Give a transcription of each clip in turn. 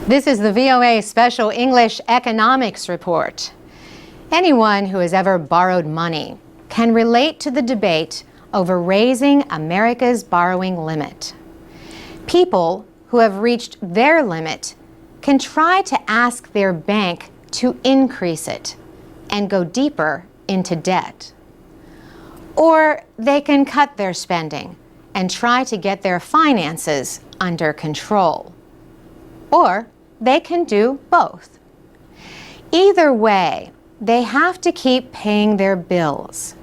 This is the VOA Special English Economics Report. Anyone who has ever borrowed money can relate to the debate over raising America's borrowing limit. People who have reached their limit can try to ask their bank to increase it and go deeper into debt. Or they can cut their spending and try to get their finances under control. Or they can do both. Either way, they have to keep paying their bills.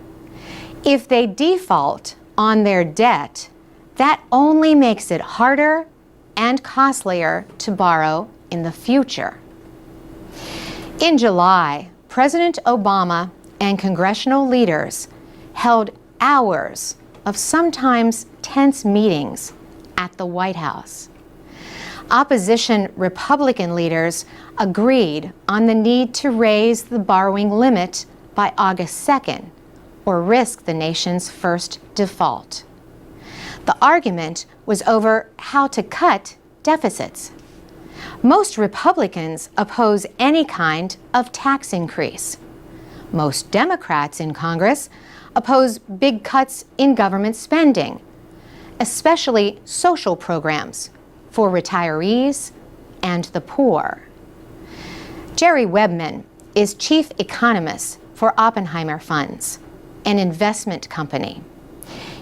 If they default on their debt, that only makes it harder and costlier to borrow in the future. In July, President Obama and congressional leaders held hours of sometimes tense meetings at the White House. Opposition Republican leaders agreed on the need to raise the borrowing limit by August 2nd, or risk the nation's first default. The argument was over how to cut deficits. Most Republicans oppose any kind of tax increase. Most Democrats in Congress oppose big cuts in government spending, especially social programs for retirees and the poor. Jerry Webman is chief economist for Oppenheimer Funds, an investment company.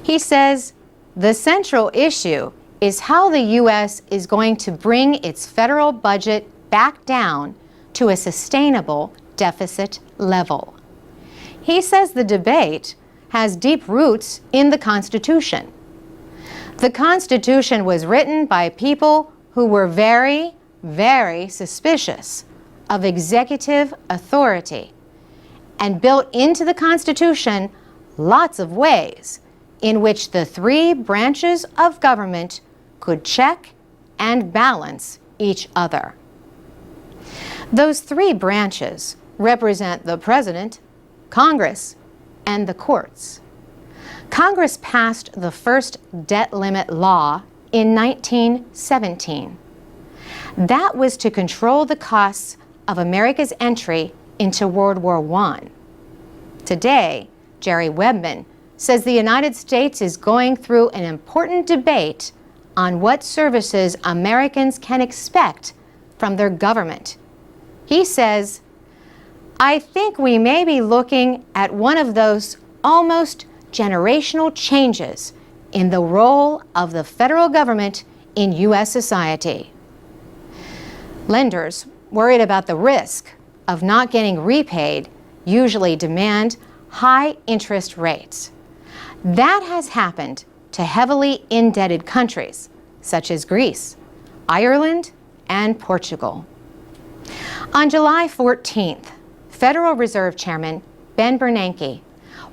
He says the central issue is how the U.S. is going to bring its federal budget back down to a sustainable deficit level. He says the debate has deep roots in the Constitution. The Constitution was written by people who were very, very suspicious of executive authority and built into the Constitution lots of ways in which the three branches of government could check and balance each other. Those three branches represent the President, Congress, and the courts. Congress passed the first debt limit law in 1917. That was to control the costs of America's entry into World War I. Today, Jerry Webman says the United States is going through an important debate on what services Americans can expect from their government. He says, "I think we may be looking at one of those almost generational changes in the role of the federal government in U.S. society." Lenders worried about the risk of not getting repaid usually demand high interest rates. That has happened to heavily indebted countries such as Greece, Ireland, and Portugal. On July 14th, Federal Reserve Chairman Ben Bernanke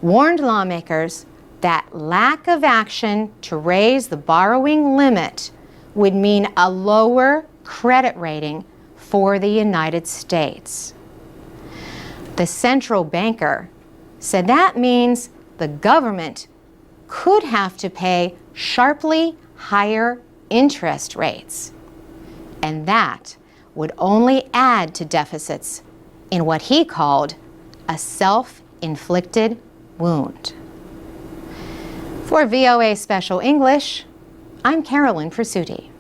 warned lawmakers that lack of action to raise the borrowing limit would mean a lower credit rating for the United States. The central banker said that means the government could have to pay sharply higher interest rates, and that would only add to deficits in what he called a self-inflicted wound. For VOA Special English, I'm Carolyn Presutti.